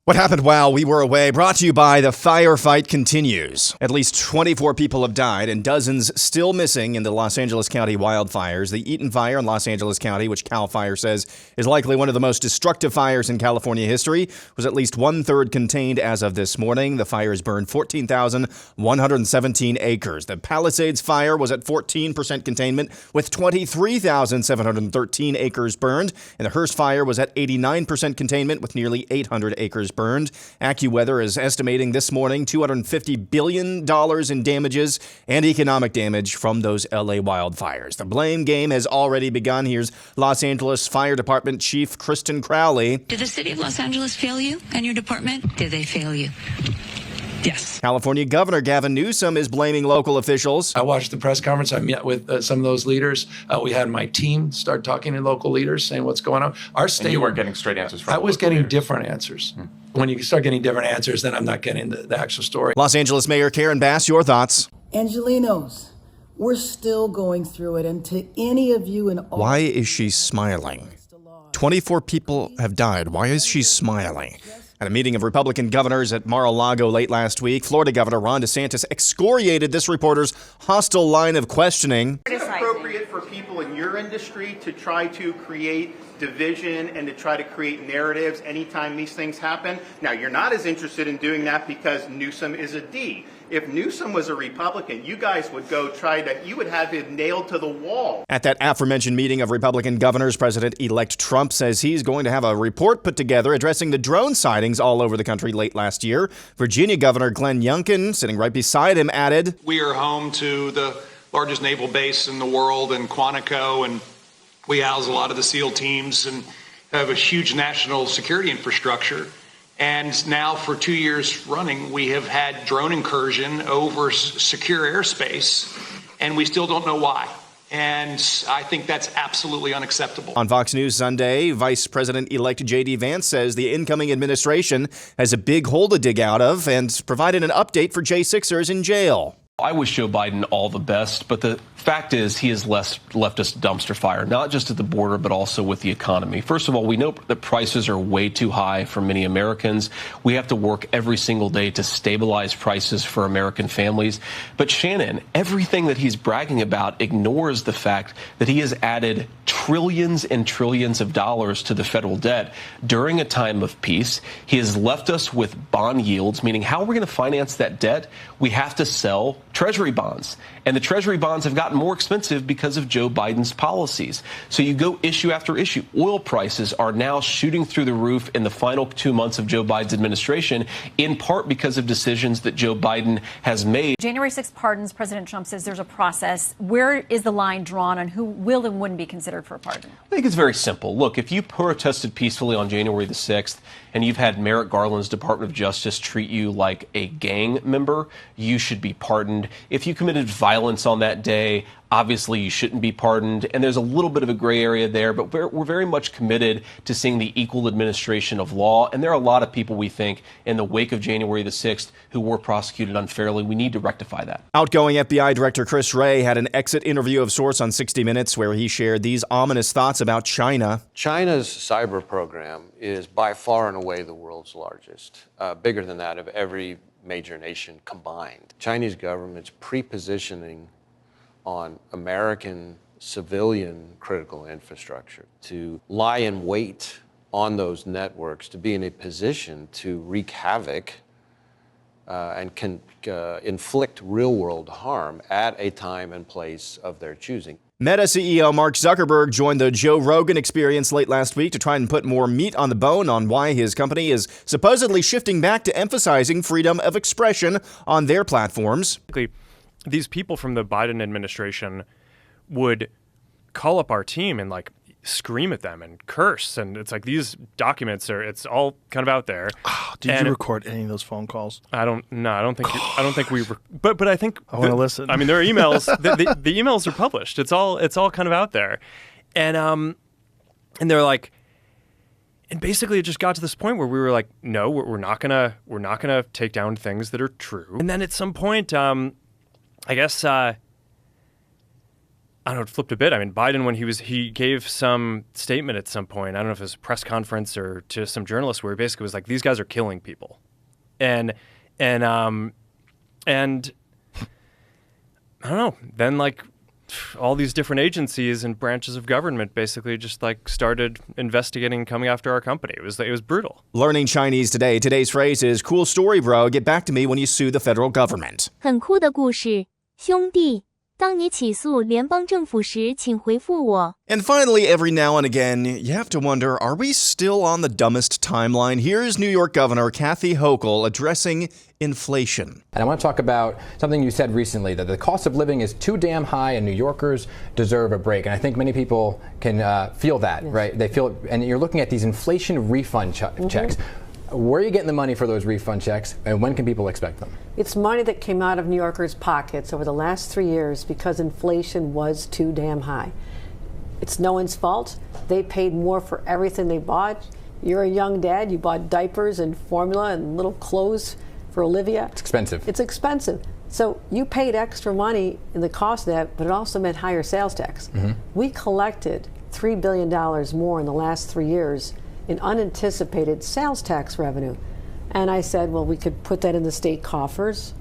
What happened while we were away, brought to you by the firefight continues. At least 24 people have died and dozens still missing in the Los Angeles County wildfires. The Eaton fire in Los Angeles County, which CAL FIRE says is likely one of the most destructive fires in California history, was at least one-third contained as of this morning. The fires burned 14,117 acres. The Palisades fire was at 14% containment with 23,713 acres burned. And the Hearst fire was at 89% containment with nearly 800 acres burned. AccuWeather is estimating this morning $250 billion in damages and economic damage from those LA wildfires. The blame game has already begun. Here's Los Angeles Fire Department Chief Kristen Crowley. Did the city of Los Angeles fail you and your department? Did they fail you? Yes. California Governor Gavin Newsom is blaming local officials. I watched the press conference. I met with some of those leaders. We had my team start talking to local leaders, saying what's going on. Our state, and you weren't getting straight answers from I was getting leaders. different answers. When you start getting different answers, then I'm not getting the actual story. Los Angeles Mayor Karen Bass, your thoughts? Angelenos, we're still going through it. And to any of you in all... Why is she smiling? 24 people have died. Why is she smiling? At a meeting of Republican governors at Mar-a-Lago late last week, Florida Governor Ron DeSantis excoriated this reporter's hostile line of questioning. Is it appropriate for people in your industry to try to create division and to try to create narratives anytime these things happen? Now, you're not as interested in doing that because Newsom is a D. If Newsom was a Republican, you guys would you would have him nailed to the wall. At that aforementioned meeting of Republican governors, President-elect Trump says he's going to have a report put together addressing the drone sightings all over the country late last year. Virginia Governor Glenn Youngkin, sitting right beside him, added, "We are home to the largest naval base in the world in Quantico, and we house a lot of the SEAL teams and have a huge national security infrastructure. And now for 2 years running, we have had drone incursion over secure airspace, and we still don't know why. And I think that's absolutely unacceptable." On Fox News Sunday, Vice President-elect J.D. Vance says the incoming administration has a big hole to dig out of and provided an update for J6ers in jail. I wish Joe Biden all the best, but the fact is he has left us dumpster fire, not just at the border, but also with the economy. First of all, we know that prices are way too high for many Americans. We have to work every single day to stabilize prices for American families. But Shannon, everything that he's bragging about ignores the fact that he has added trillions and trillions of dollars to the federal debt during a time of peace. He has left us with bond yields, meaning how are we going to finance that debt? We have to sell Treasury bonds. And the Treasury bonds have gotten more expensive because of Joe Biden's policies. So you go issue after issue. Oil prices are now shooting through the roof in the final 2 months of Joe Biden's administration, in part because of decisions that Joe Biden has made. January 6th pardons, President Trump says there's a process. Where is the line drawn on who will and wouldn't be considered for a pardon? I think it's very simple. Look, if you protested peacefully on January the 6th and you've had Merrick Garland's Department of Justice treat you like a gang member, you should be pardoned. If you committed violence on that day, obviously you shouldn't be pardoned. And there's a little bit of a gray area there, but we're very much committed to seeing the equal administration of law. And there are a lot of people, we think, in the wake of January the 6th who were prosecuted unfairly. We need to rectify that. Outgoing FBI Director Chris Wray had an exit interview of sorts on 60 Minutes where he shared these ominous thoughts about China. China's cyber program is by far and away the world's largest, bigger than that of every major nation combined. Chinese government's pre-positioning on American civilian critical infrastructure to lie in wait on those networks, to be in a position to wreak havoc and can inflict real-world harm at a time and place of their choosing. Meta CEO Mark Zuckerberg joined the Joe Rogan Experience late last week to try and put more meat on the bone on why his company is supposedly shifting back to emphasizing freedom of expression on their platforms. These people from the Biden administration would call up our team and scream at them and curse, and it's like these documents it's all kind of out there. Did you record any of those phone calls? I don't think we but I think I want to listen. I mean, there are emails. the emails are published. It's all kind of out there, and they're like, and basically it just got to this point where we were like, no, we're not gonna take down things that are true. And then at some point, I guess I don't know, flipped a bit. I mean, Biden, when he gave some statement at some point, I don't know if it was a press conference or to some journalists, where he basically was like, these guys are killing people. And I don't know, then like all these different agencies and branches of government basically just like started investigating and coming after our company. It was brutal. Learning Chinese today. Today's phrase is cool story, bro. Get back to me when you sue the federal government. 很酷的故事，兄弟。当你起诉联邦政府时，请回复我。 And finally, every now and again, you have to wonder, are we still on the dumbest timeline? Here's New York Governor Kathy Hochul addressing inflation. And I want to talk about something you said recently, that the cost of living is too damn high and New Yorkers deserve a break. And I think many people can feel that, right? They feel, and you're looking at these inflation refund checks. Where are you getting the money for those refund checks, and when can people expect them? It's money that came out of New Yorkers' pockets over the last 3 years because inflation was too damn high. It's no one's fault. They paid more for everything they bought. You're a young dad. You bought diapers and formula and little clothes for Olivia. It's expensive. It's expensive. So you paid extra money in the cost of that, but it also meant higher sales tax. We collected $3 billion more in the last 3 years in unanticipated sales tax revenue. And I said, well, we could put that in the state coffers.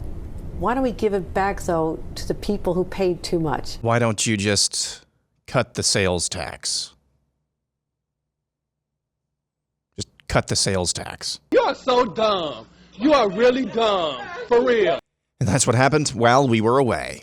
Why don't we give it back, though, to the people who paid too much? Why don't you just cut the sales tax? Just cut the sales tax. You are so dumb. You are really dumb. For real. And that's what happened while we were away.